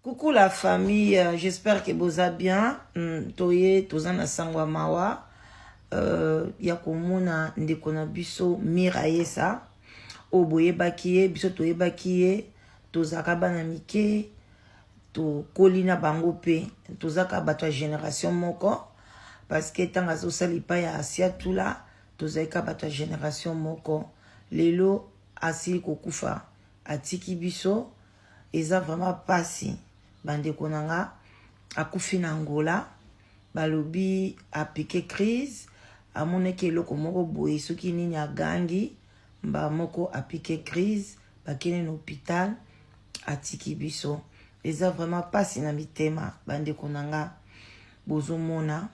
Coucou la famille, j'espère que vous allez bien. Toye, tozana sangwa mawa. Ya komuna ndekona biso Miraesa. Oboye bakiye, biso toye bakiye. Tozaka bana mike. To kolina bango pe. Tozaka batwa génération moko. Parce que tanga zo salipa ya asia tula. Tozaka batwa génération moko. Lelo asi kokufa. Atiki biso. Eza vraiment pasi. Bande konanga akufi na Angola balobi apike crise amoneke eloko moko boye soki nini agangi mba moko apike crise bakene na hôpital atiki biso. Eza vraiment pasi na mitema bande konanga bozomona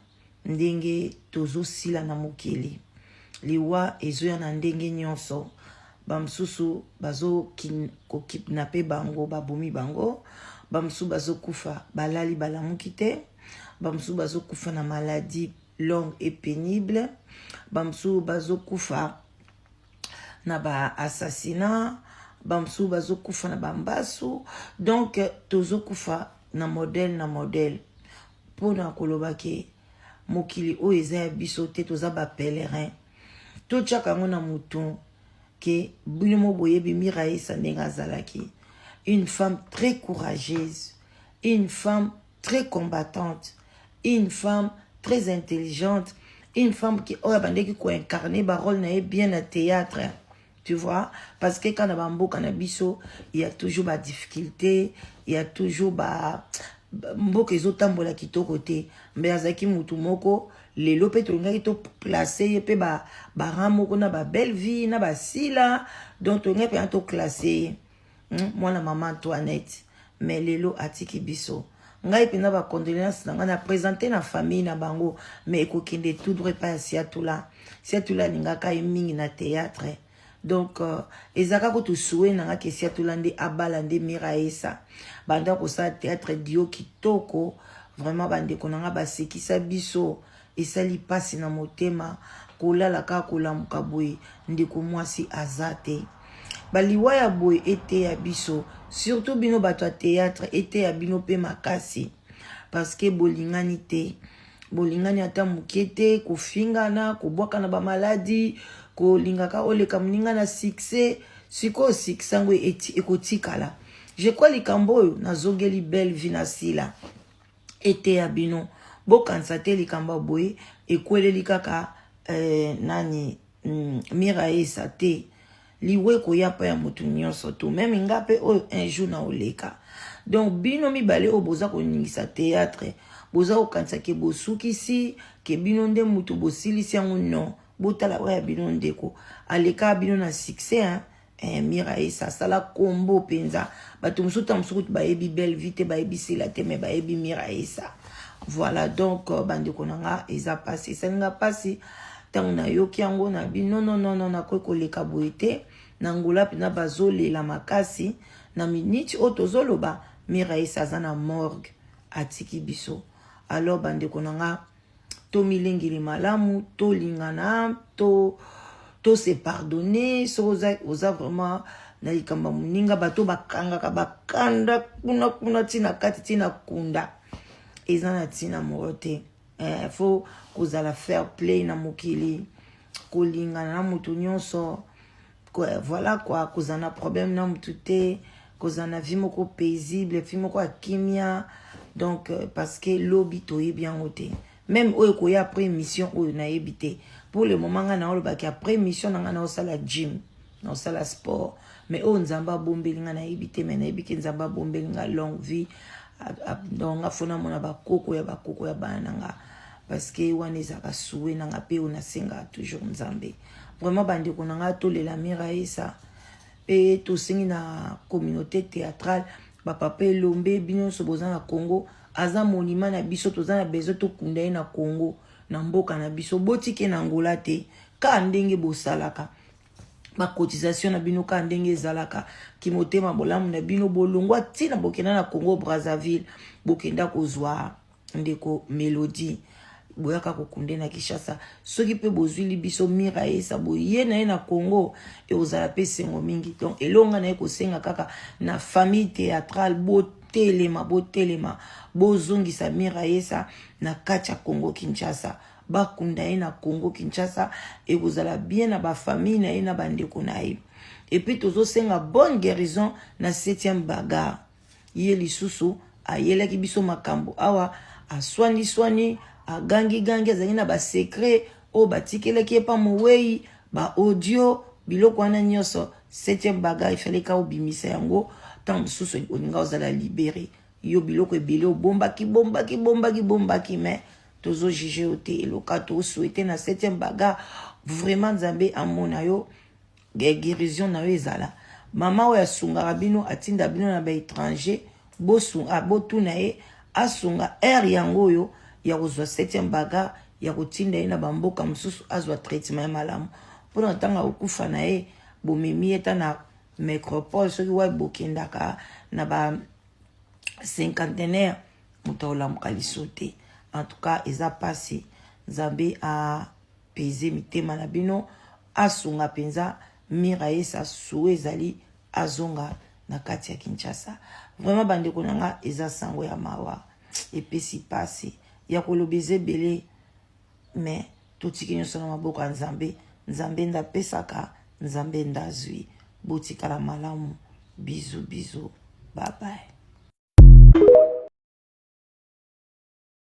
ndenge tozo sila na mokili liwa ezoya na ndenge nyonso bamsusu bazo kidnape bango babomi bango bamsu bazo kufa balali balamuki te bamsu bazo kufa na maladie longue et pénible bamsu bazo kufa na ba assassinat bamsu bazo kufa na bambasu donc tozo kufa na modèle pona kolobake mokili o eza ya biso te toza ba pèlerin to tchaka ngona mutu ke bino boyebi Miraesa ndenga zalaki. Une femme très courageuse, une femme très combattante, une femme très intelligente, une femme qui a incarné le rôle bien à théâtre. Tu vois, parce que quand on a un cannabiso, il y a toujours des difficultés, il y a toujours mboka ezotambola kitoko te mais azaki mutu moko lelo pe tolingaki to placer pe ba ramoko na ba belle vie na ba sila donc tolingaki pe to classer mwana maman Antoinette mais lelo atiki biso ngai pe na ba condoléances na ngana présenter na famille na bango mais ekokende tout droit pas siatula lingaka mingi na théâtre donc ezaka ko to souhait na ngaki siatula ndi abala ndi Miraesa banda ko sa théâtre dio kitoko vraiment bande konanga basekisa biso esali pasi na motema kolala ka kolamuka boye ndeko mwasi azate baliwa ya boye ete ya biso surtout bino bato ya théâtre ete ya bino pe makasi parce que bolingani ata mukete kofingana kobwaka na ba maladie kolingaka oleka muninga na succès siko siksango ekotikala. Je crois likambo oyo nazongeli belle vie na sila ete ya bino bokanisa te likambo boye ekweleli kaka nani Miraesa te liwe koya pa ya mutu nyonso to même ngape oyo un jour na oleka donc bino mibale o boza koningisa théâtre boza kokanisa ke bosukisi ke bino nde mutu bosilisi yango non botala oya bino ndeko aleka bino na succès Miraesa sala kombo penza bato musuta musuku bayebi belle vite bayebi sila te mais bayebi Miraesa. Voilà donc bande konanga eza passé salinga passé tango na yoki yango na bi non na koleka boite na Angola pina bazolela makasi na minute otozoloba Miraesa zana morgue atiki biso. Alors bande konanga to milengili malamu to lingana to se pardonner so oza vraiment na likamba muninga bato bakanda kuna tina kati tina kunda ezana tina morote faut kozala fair play na mokili kolingana na mutu nyonso voilà quoi kozana problème na mutu te kozana vie moko paisible vie moko akimia donc parce que lobby toyebi yango te même oyo koya après mission oyo na yebite pour le moment nga na olobaki après mission nga na osala gym na osala sport mais o nzamba bombeli nga na yebite mais na yebiki nzamba bombeli nga longue vie donc nga fona mona bakoko ya bana nga parce que wana ezaka souhait nanga pe ona senga toujours nzambe vraiment bande konanga tolela Miraesa pe to sengi na communauté théâtrale papa elombe bino so boza na Congo aza monument na biso toza na besoin to kunda na Congo na mboka na biso botike na Angola te ka ndenge bosalaka ba cotisation na bino ka ndenge ezalaka kimotema bolamu na bino bolongwa tina bokenda na Congo Brazzaville bokenda kozwa ndeko Mélodie boyaka kokunde na Kinshasa soki pe bozwili biso Miraesa boye na ye na Congo e ozala pe sengo mingi donc elonga na ye kosenga kaka na famille théâtrale botelema bozongisa Mira Yesa na kati ya Congo Kinshasa bakunda ye na Congo Kinshasa ekozala bien na ba famille na ye na bandeko na ye. Et puis tozosenga bonne guérison na 7e bagarre ye lisusu ayelaki biso makambo awa aswani agangi azali na ba secret o batikelaki epa mowei ba audio biloko wana nyonso 7e bagarre ifale ka obimisa yango tant mosusu oninga ozala libéré yo biloko ebele obombaki mais tozo juger ote eloka to souhaiter na 7e bagarre vraiment Nzambe amona yo guérison na yo ezala mama oyo asungaka bino atinda bino na ba étranger bosunga botuna ye asunga air yango oyo ya kozwa 7e bagarre ya kotinda ye na bamboka mosusu azwa traitement ya malamu mpona ntanga okufa na ye bomemi eta na métropole soki wa bokendaka na ba cinquantenaire moto olamuka liso te. En tout cas eza pasi Nzambe a pese mitema na bino asunga penza Mira Yesa suwe ezali azonga na kati ya Kinshasa. Vraiment bandeko nanga eza sango ya mawa epesi pasi ya kolobeze bele mais totiki nyonso na maboko ya Nzambe. Nzambe ndapesaka Nzambe ndazwi botikala malamu. Bisous bye bye.